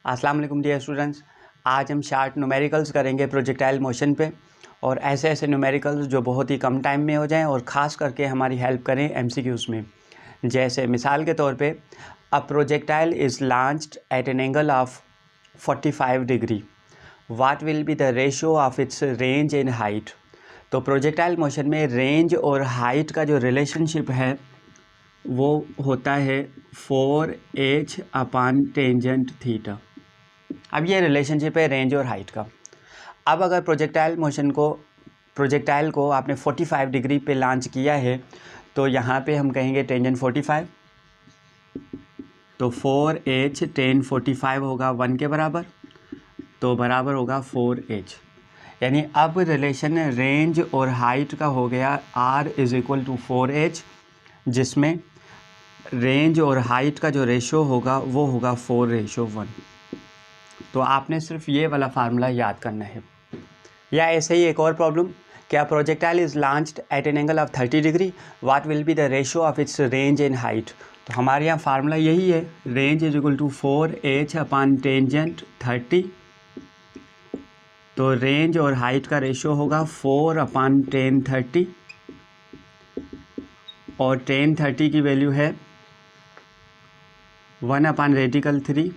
अस्सलाम वालेकुम dear students. आज हम शार्ट न्यूमेरिकल्स करेंगे प्रोजेक्टाइल मोशन पे, और ऐसे ऐसे न्यूमेरिकल्स जो बहुत ही कम टाइम में हो जाएं और ख़ास करके हमारी हेल्प करें एमसीक्यूज़ में। जैसे मिसाल के तौर पे, a projectile is launched at an angle of 45 degree, what will be the ratio of its range and height. तो प्रोजेक्टाइल मोशन में रेंज और हाइट का जो रिलेशनशिप है वो होता है 4h अपान टेंजेंट थीटा। अब ये रिलेशनशिप है रेंज और हाइट का। अब अगर प्रोजेक्टाइल को आपने 45 डिग्री पे लॉन्च किया है, तो यहाँ पे हम कहेंगे टेंजेंट 45, तो 4h टेन 45 होगा 1 के बराबर, तो बराबर होगा 4h। यानी अब रिलेशन रेंज और हाइट का हो गया r is equal to 4h, जिसमें रेंज और हाइट का जो रेशो होगा वो होगा 4:1। तो आपने सिर्फ ये वाला फार्मूला याद करना है। या ऐसे ही एक और प्रॉब्लम, क्या projectile is launched at an angle of 30 degree, what will be the ratio of its range and height. तो हमारे यहाँ फार्मूला यही है, range is equal to 4h upon tangent 30। तो रेंज और हाइट का रेशो होगा 4 अपान टेन 30, और टेन 30 की वैल्यू है 1 अपान रेडिकल 3,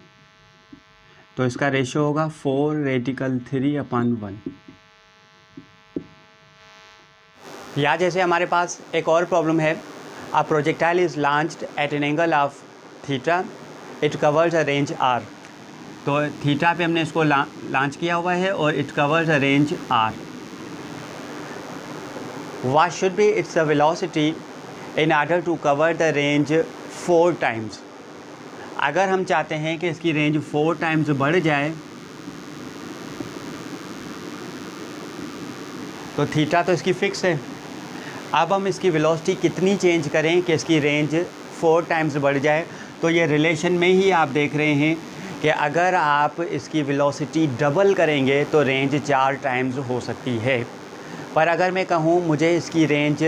तो इसका रेशो होगा 4 रेडिकल 3 अपान 1। या जैसे हमारे पास एक और प्रॉब्लम है, a projectile is launched at an angle of theta, it covers a range R. तो थीटा पे हमने इसको लॉन्च किया हुआ है और it covers a range R. What should be its velocity in order to cover the range 4 times. अगर हम चाहते हैं कि इसकी रेंज 4 टाइम्स बढ़ जाए, तो थीटा तो इसकी फ़िक्स है। अब हम इसकी वेलोसिटी कितनी चेंज करें कि इसकी रेंज 4 टाइम्स बढ़ जाए। तो ये रिलेशन में ही आप देख रहे हैं कि अगर आप इसकी वेलोसिटी डबल करेंगे तो रेंज 4 टाइम्स हो सकती है। पर अगर मैं कहूँ मुझे इसकी रेंज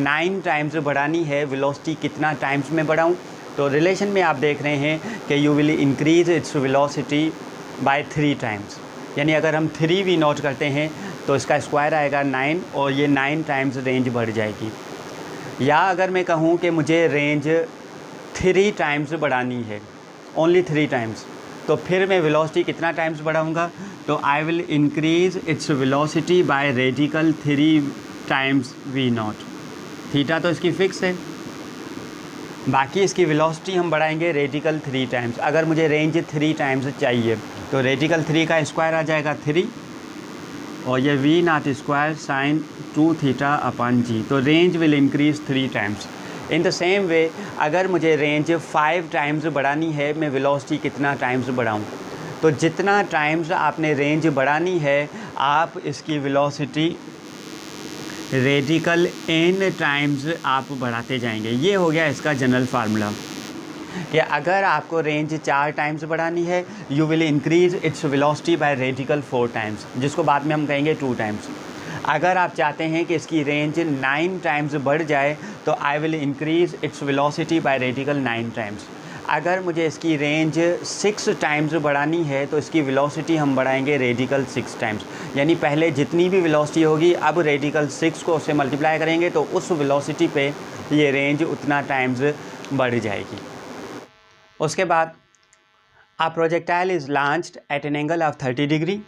9 टाइम्स बढ़ानी है, वेलोसिटी कितना टाइम्स में बढ़ाऊँ, तो रिलेशन में आप देख रहे हैं कि you will increase its velocity bye 3 times. यानी अगर हम 3 भी नोट करते हैं तो इसका स्क्वायर आएगा 9, और ये 9 टाइम्स रेंज बढ़ जाएगी। या अगर मैं कहूँ कि मुझे रेंज 3 टाइम्स बढ़ानी है, ओनली 3 टाइम्स, तो फिर मैं वेलोसिटी कितना टाइम्स बढ़ाऊँगा, तो I will increase its velocity bye radical 3 times v0। Theta तो इसकी फ़िक्स है, बाकी इसकी वेलोसिटी हम बढ़ाएंगे रेडिकल 3 टाइम्स। अगर मुझे रेंज 3 टाइम्स चाहिए तो रेडिकल 3 का स्क्वायर आ जाएगा 3, और ये v0 square sine 2 theta upon g। तो range will increase 3 times. In the same वे अगर मुझे रेंज 5 टाइम्स बढ़ानी है, मैं वेलोसिटी कितना टाइम्स बढ़ाऊँ, तो जितना टाइम्स आपने रेंज बढ़ानी है आप इसकी वेलोसिटी रेडिकल n टाइम्स आप बढ़ाते जाएंगे। ये हो गया इसका जनरल फार्मूला कि अगर आपको रेंज 4 टाइम्स बढ़ानी है, you will increase its velocity bye radical 4 times, जिसको बाद में हम कहेंगे 2 टाइम्स। अगर आप चाहते हैं कि इसकी रेंज 9 टाइम्स बढ़ जाए, तो I will increase its velocity bye radical 9 times. अगर मुझे इसकी रेंज 6 टाइम्स बढ़ानी है, तो इसकी वेलोसिटी हम बढ़ाएंगे रेडिकल 6 टाइम्स। यानी पहले जितनी भी वेलोसिटी होगी, अब रेडिकल 6 को उससे मल्टीप्लाई करेंगे तो उस वेलोसिटी पे ये रेंज उतना टाइम्स बढ़ जाएगी। उसके बाद a projectile is launched at an angle of 30 degree,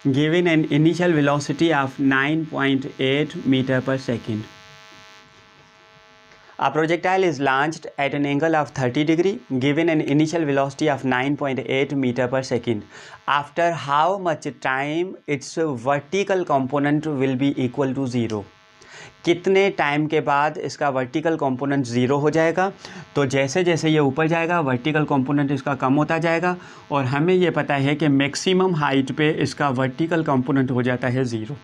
given an initial velocity of 9.8 meter per second. A projectile is launched at an angle of 30 degree, given an initial velocity of 9.8 meter per second. After how much time its vertical component will be equal to 0? कितने time के बाद इसका vertical component 0 हो जाएगा। तो जैसे जैसे ये ऊपर जाएगा वर्टिकल कंपोनेंट इसका कम होता जाएगा, और हमें ये पता है कि मैक्सिमम हाइट पे इसका वर्टिकल कंपोनेंट हो जाता है 0।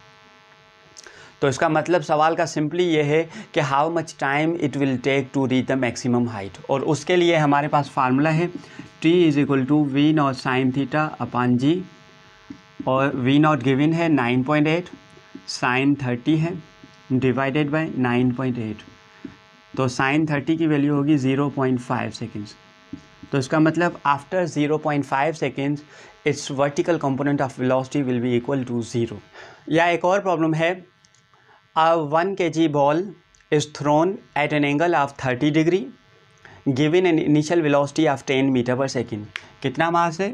तो इसका मतलब सवाल का सिंपली ये है कि how much time it will take to reach the maximum height, और उसके लिए हमारे पास फार्मूला है t is equal to v0 sine theta upon g, और v0 गिवन है 9.8, साइन 30 है, डिवाइडेड बाय 9.8, तो साइन 30 की वैल्यू होगी 0.5 सेकेंड्स। तो इसका मतलब after 0.5 seconds its vertical component of velocity will be equal to 0। या एक और प्रॉब्लम है, अ 1 kg ball is thrown at an angle of 30 degree given an initial velocity of 10 meter per second. कितना मास है?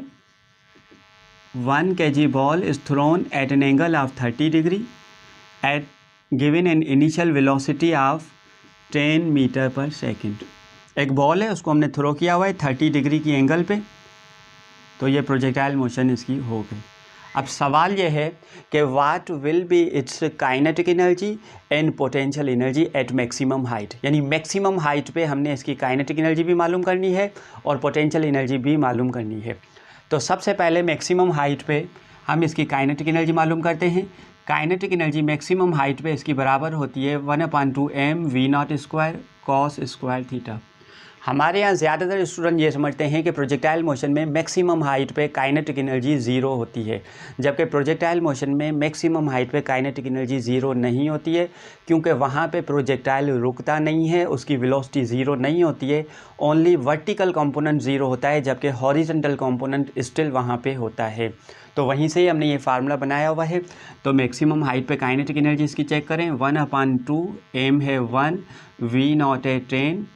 1 kg ball is thrown at an angle of 30 degree at given an initial velocity of 10 meter per second. एक ball है, उसको हमने throw किया हुआ है 30 degree की एंगल पे, तो ये प्रोजेक्टाइल मोशन इसकी हो गई। अब सवाल ये है कि what will B it's kinetic energy and potential energy at maximum height. यानी मैक्सिमम हाइट पे हमने इसकी काइनेटिक एनर्जी भी मालूम करनी है और पोटेंशियल एनर्जी भी मालूम करनी है। तो सबसे पहले मैक्सिमम हाइट पे हम इसकी काइनेटिक एनर्जी मालूम करते हैं। काइनेटिक एनर्जी मैक्सिमम हाइट पे इसकी बराबर होती है 1/2 mv0² cos स्क्वायर थीटा। हमारे यहाँ ज़्यादातर स्टूडेंट ये समझते हैं कि प्रोजेक्टाइल मोशन में मैक्सिमम हाइट पे काइनेटिक एनर्जी ज़ीरो होती है, जबकि प्रोजेक्टाइल मोशन में मैक्सिमम हाइट पे काइनेटिक एनर्जी ज़ीरो नहीं होती है, क्योंकि वहाँ पे प्रोजेक्टाइल रुकता नहीं है, उसकी वेलोसिटी ज़ीरो नहीं होती है, ओनली वर्टिकल कंपोनेंट ज़ीरो होता है, जबकि हॉरिजॉन्टल कंपोनेंट स्टिल वहाँ पे होता है। तो वहीं से ही हमने ये फार्मूला बनाया हुआ है। तो मैक्सिमम हाइट पे काइनेटिक एनर्जी इसकी चेक करें, 1/2 m है 1, v0 है 10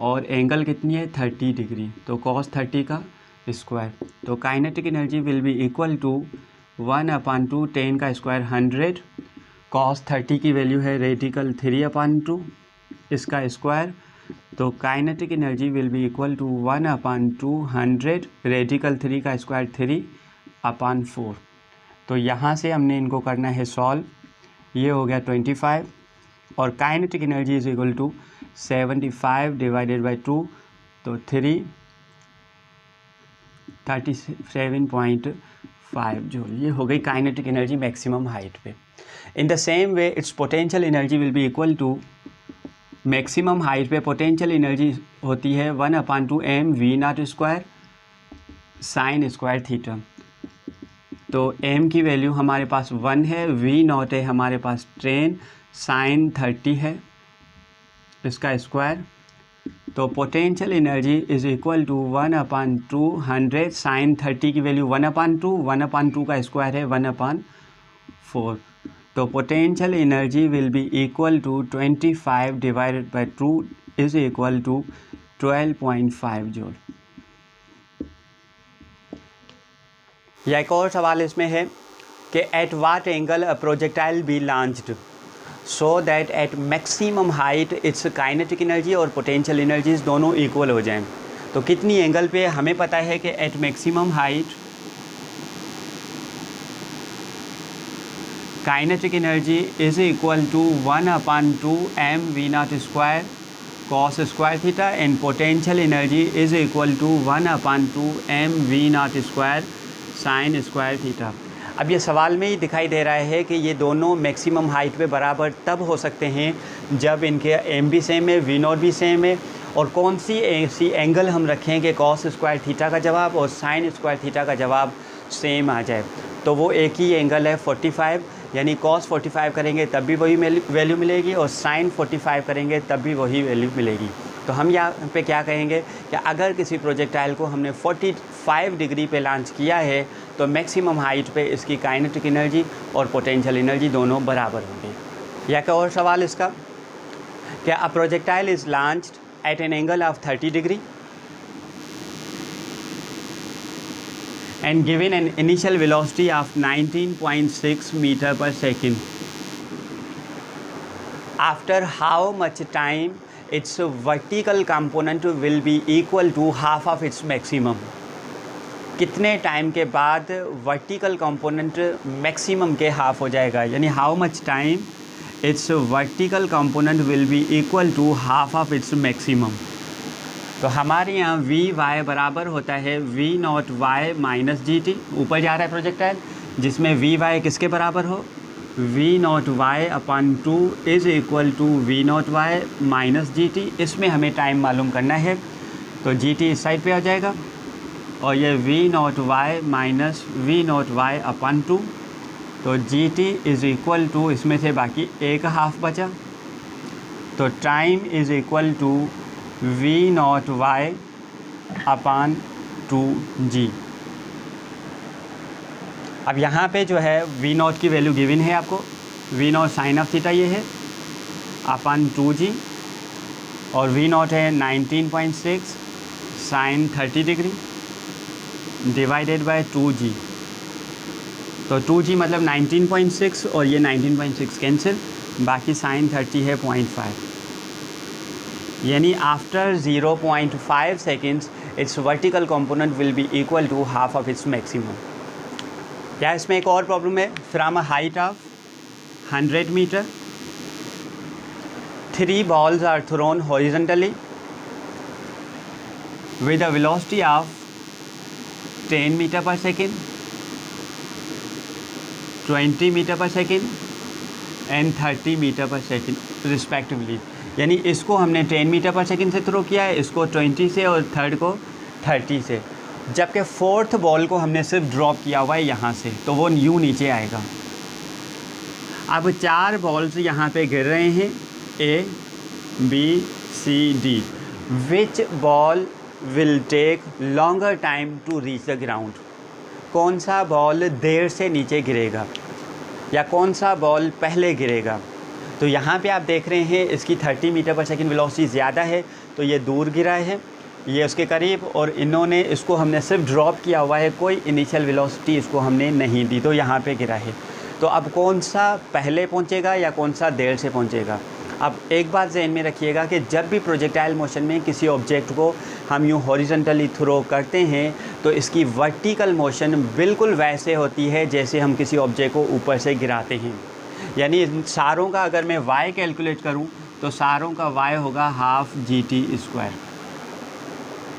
और एंगल कितनी है 30 डिग्री, तो cos 30 का स्क्वायर। तो kinetic energy will be equal to 1/2 10 का स्क्वायर 100, cos 30 की वैल्यू है रेडिकल 3/2 इसका स्क्वायर। तो kinetic energy will be equal to 1/2 100 radical 3 का स्क्वायर 3/4। तो यहाँ से हमने इनको करना है सॉल्व, ये हो गया 25 और kinetic energy is equal to 75 divided by 2, तो 37.5 जूल। ये हो गई काइनेटिक एनर्जी मैक्सिमम हाइट पे। In the same way its potential energy will be equal to, maximum height पे पोटेंशियल एनर्जी होती है 1/2 mv0² साइन स्क्वायर थीटा। तो m की वैल्यू हमारे पास 1 है, v0 है हमारे पास 10 साइन 30 है इसका स्क्वायर। तो potential energy is equal to 1/2 100 sine 30 की वैल्यू 1/2 का स्क्वायर है 1/4। तो potential energy will be equal to 25 divided by 2 is equal to 12.5 joule. या एक और सवाल इसमें है कि at what angle a projectile be launched so that at maximum height its kinetic energy और पोटेंशियल एनर्जीज दोनों इक्वल हो जाएं। तो कितनी एंगल पे? हमें पता है कि at maximum height kinetic energy is equal to 1/2 mv0² cos square theta and potential energy is equal to 1/2 mv0² sine square theta. अब ये सवाल में ही दिखाई दे रहा है कि ये दोनों मैक्सिमम हाइट पे बराबर तब हो सकते हैं जब इनके m भी सेम है, v0 भी सेम है, और कौन सी ऐसी एंगल हम रखें कि cos स्क्वायर थीटा का जवाब और साइन स्क्वायर थीटा का जवाब सेम आ जाए। तो वो एक ही एंगल है 45, यानी cos 45 करेंगे तब भी वही वैल्यू मिलेगी और साइन 45 करेंगे तब भी वही वैल्यू मिलेगी। तो हम यहाँ पे क्या कहेंगे कि अगर किसी प्रोजेक्टाइल को हमने 45 डिग्री पे लॉन्च किया है तो मैक्सिमम हाइट पे इसकी काइनेटिक एनर्जी और पोटेंशियल एनर्जी दोनों बराबर होंगे। या क्या और सवाल इसका, क्या a projectile is launched at an angle of 30 degree and given an initial velocity of 19.6 meter per second. After how much time its vertical component will be equal to half of its maximum? कितने time के बाद vertical component maximum के half हो जाएगा, यानी how much time its vertical component will be equal to half of its maximum. तो हमारे यहाँ वी वाई बराबर होता है v0 y माइनस GT। ऊपर जा रहा है प्रोजेक्टाइल, जिसमें वी वाई किसके बराबर हो, v0 y/2 is equal to v0 y minus GT। इसमें हमें टाइम मालूम करना है, तो GT इस साइड पे आ जाएगा और ये v0 y minus v0 y/2। तो GT इज़ इक्वल टू, इसमें से बाकी एक हाफ बचा, तो time is equal to v0 y upon 2g। अब यहाँ पे जो है v नॉट की वैल्यू गिवन है आपको, v naught sine of theta ये है अपॉन 2g, और v नॉट है 19.6 sign 30 degree divided by 2g। तो 2g मतलब 19.6 और ये 19.6 कैंसिल, बाकी साइन 30 है 0.5, यानी after 0.5 seconds its vertical component will be equal to half of its maximum. क्या इसमें एक और प्रॉब्लम है, from a height of 100 metre 3 balls are thrown horizontally with a velocity of 10 meter per second, 20 meter per second and 30 meter per second respectively। यानी इसको हमने 10 meter per second से throw किया है, इसको 20 से और थर्ड को 30 से, जबकि फोर्थ बॉल को हमने सिर्फ ड्रॉप किया हुआ है यहाँ से, तो वो यूँ नीचे आएगा। अब 4 बॉल्स यहाँ पे गिर रहे हैं A, B, C, D। Which ball will take longer time to reach the ground? कौन सा बॉल देर से नीचे गिरेगा या कौन सा बॉल पहले गिरेगा? तो यहाँ पे आप देख रहे हैं इसकी 30 मीटर पर सेकेंड वेलोसिटी ज़्यादा है, तो ये दूर गिरा है, ये उसके करीब, और इन्होंने इसको हमने सिर्फ ड्रॉप किया हुआ है, कोई इनिशियल वेलोसिटी इसको हमने नहीं दी, तो यहाँ पे गिरा है। तो अब कौन सा पहले पहुँचेगा या कौन सा देर से पहुँचेगा? अब एक बात ज़हन में रखिएगा कि जब भी प्रोजेक्टाइल मोशन में किसी ऑब्जेक्ट को हम यूँ हॉरिजॉन्टली थ्रो करते हैं तो इसकी वर्टिकल मोशन बिल्कुल वैसे होती है जैसे हम किसी ऑब्जेक्ट को ऊपर से गिराते हैं। यानी सारों का अगर मैं y कैलकुलेट करूं तो सारों का y होगा हाफ GT²।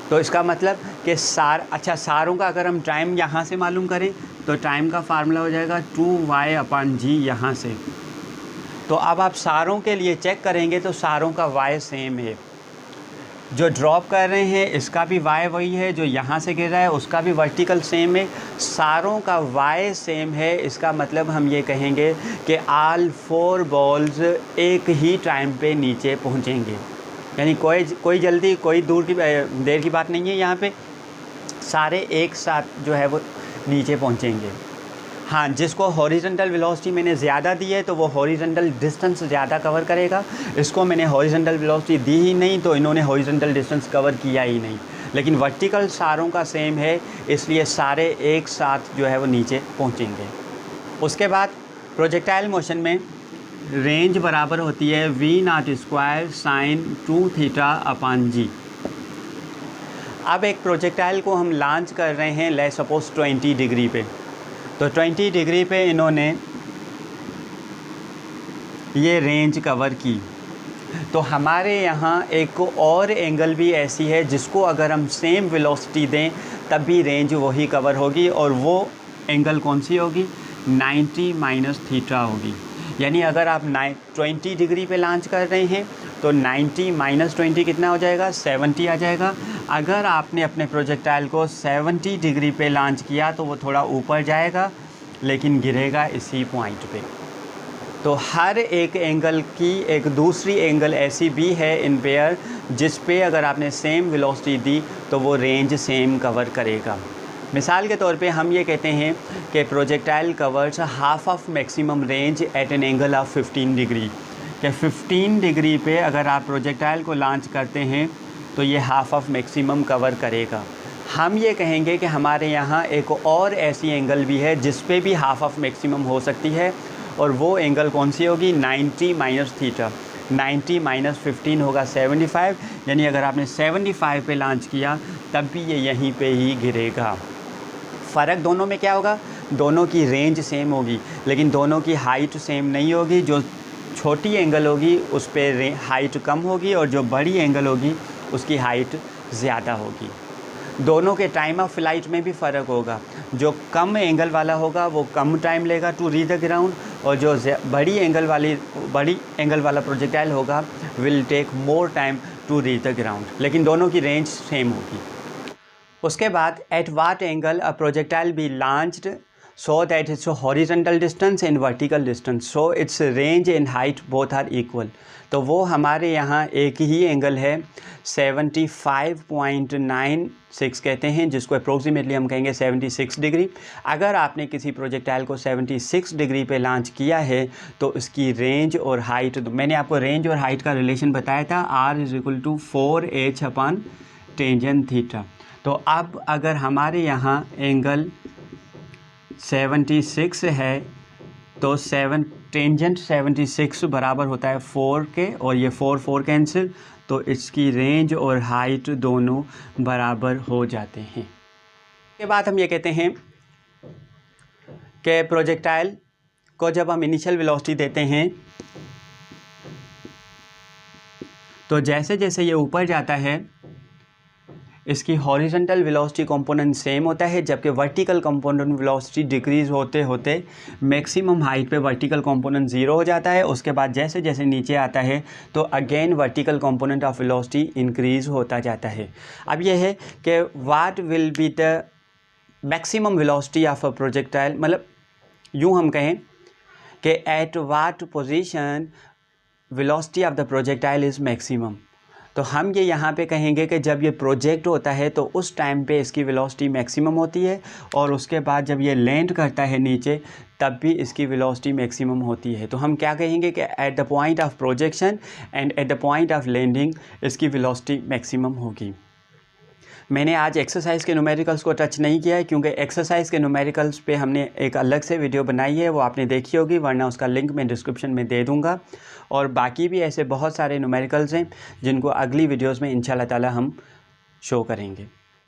तो इसका मतलब कि सारों का अगर हम टाइम यहाँ से मालूम करें तो टाइम का फार्मूला हो जाएगा 2y/g यहाँ से। तो अब आप सारों के लिए चेक करेंगे तो सारों का y सेम है, जो ड्रॉप कर रहे हैं इसका भी y वही है, जो यहाँ से गिर रहा है उसका भी वर्टिकल सेम है, सारों का y सेम है। इसका मतलब हम ये कहेंगे कि ऑल 4 बॉल्स एक ही टाइम पे नीचे पहुँचेंगे, यानी कोई जल्दी कोई देर की बात नहीं है, यहाँ पे सारे एक साथ जो है वो नीचे पहुँचेंगे। हाँ, जिसको हॉरिजॉन्टल वेलोसिटी मैंने ज़्यादा दी है तो वो हॉरिजॉन्टल डिस्टेंस ज़्यादा कवर करेगा, इसको मैंने हॉरिजॉन्टल वेलोसिटी दी ही नहीं तो इन्होंने हॉरिजॉन्टल डिस्टेंस कवर किया ही नहीं। लेकिन वर्टिकल सारों का सेम है, इसलिए सारे एक साथ जो है वो नीचे पहुँचेंगे। उसके बाद प्रोजेक्टाइल मोशन में रेंज बराबर होती है v0² साइन 2θ/g। अब एक प्रोजेक्टाइल को हम लॉन्च कर रहे हैं लेट्स सपोज 20 डिग्री पे, तो 20 डिग्री पे इन्होंने ये रेंज कवर की। तो हमारे यहाँ एक और एंगल भी ऐसी है जिसको अगर हम सेम वेलोसिटी दें तब भी रेंज वही कवर होगी, और वो एंगल कौन सी होगी? 90 - थीटा होगी। यानी अगर आप 20 डिग्री पे लॉन्च कर रहे हैं तो 90 - 20 कितना हो जाएगा? 70 आ जाएगा। अगर आपने अपने प्रोजेक्टाइल को 70 डिग्री पे लॉन्च किया तो वो थोड़ा ऊपर जाएगा लेकिन गिरेगा इसी पॉइंट पे। तो हर एक एंगल की एक दूसरी एंगल ऐसी भी है इन पेयर जिस पे अगर आपने सेम वेलोसिटी दी तो वो रेंज सेम कवर करेगा। मिसाल के तौर पे हम ये कहते हैं कि projectile covers half of maximum range at an angle of 15 degree, कि 15 डिग्री पे अगर आप प्रोजेक्टाइल को लॉन्च करते हैं तो ये हाफ ऑफ मैक्सिमम कवर करेगा। हम ये कहेंगे कि हमारे यहाँ एक और ऐसी एंगल भी है जिस पे भी हाफ ऑफ मैक्सिमम हो सकती है, और वो एंगल कौन सी होगी? 90 - थीटा। 90 - 15 होगा 75, यानी अगर आपने 75 पे लॉन्च किया तब भी ये यहीं पे ही गिरेगा। फ़र्क दोनों में क्या होगा? दोनों की रेंज सेम होगी लेकिन दोनों की हाइट सेम नहीं होगी। जो छोटी एंगल होगी उस पर हाइट कम होगी और जो बड़ी एंगल होगी उसकी हाइट ज़्यादा होगी। दोनों के टाइम ऑफ फ्लाइट में भी फ़र्क होगा। जो कम एंगल वाला होगा वो कम टाइम लेगा टू रीच द ग्राउंड, और जो बड़ी एंगल वाला प्रोजेक्टाइल होगा will take more time to reach the ground, लेकिन दोनों की रेंज सेम होगी। उसके बाद at what angle a projectile be launched so that its horizontal distance and vertical distance, so its range and height both are equal. तो वो हमारे यहाँ एक ही एंगल है 75.96 कहते हैं, जिसको अप्रोक्सीमेटली हम कहेंगे 76 डिग्री। अगर आपने किसी प्रोजेक्टाइल को 76 डिग्री पे लॉन्च किया है तो इसकी रेंज और हाइट, तो मैंने आपको रेंज और हाइट का रिलेशन बताया था, r = 4h/tan थीटा। तो अब अगर हमारे यहाँ एंगल 76 है तो टेंजेंट 76 बराबर होता है 4 के, और ये 4 कैंसिल, तो इसकी रेंज और हाइट दोनों बराबर हो जाते हैं। के बाद हम ये कहते हैं कि प्रोजेक्टाइल को जब हम इनिशियल वेलोसिटी देते हैं तो जैसे जैसे ये ऊपर जाता है इसकी हॉरिजॉन्टल वेलोसिटी कंपोनेंट सेम होता है, जबकि वर्टिकल कंपोनेंट वेलोसिटी डिक्रीज़ होते होते मैक्सिमम हाइट पे वर्टिकल कंपोनेंट 0 हो जाता है। उसके बाद जैसे जैसे नीचे आता है तो again vertical component of velocity increase होता जाता है। अब यह है कि what will be the maximum velocity of a projectile, मतलब यूँ हम कहें कि at what position velocity of the projectile is maximum. तो हम ये यहाँ पे कहेंगे कि जब ये प्रोजेक्ट होता है तो उस टाइम पे इसकी वेलोसिटी मैक्सिमम होती है, और उसके बाद जब ये लैंड करता है नीचे तब भी इसकी वेलोसिटी मैक्सिमम होती है। तो हम क्या कहेंगे कि at the point of projection and at the point of landing इसकी वेलोसिटी मैक्सिमम होगी। मैंने आज एक्सरसाइज के न्यूमेरिकल्स को टच नहीं किया है क्योंकि एक्सरसाइज के न्यूमेरिकल्स पे हमने एक अलग से वीडियो बनाई है, वो आपने देखी होगी, वरना उसका लिंक मैं डिस्क्रिप्शन में दे दूंगा। और बाकी भी ऐसे बहुत सारे न्यूमेरिकल्स हैं जिनको अगली वीडियोस में इंशाल्लाह ताला हम शो करेंगे।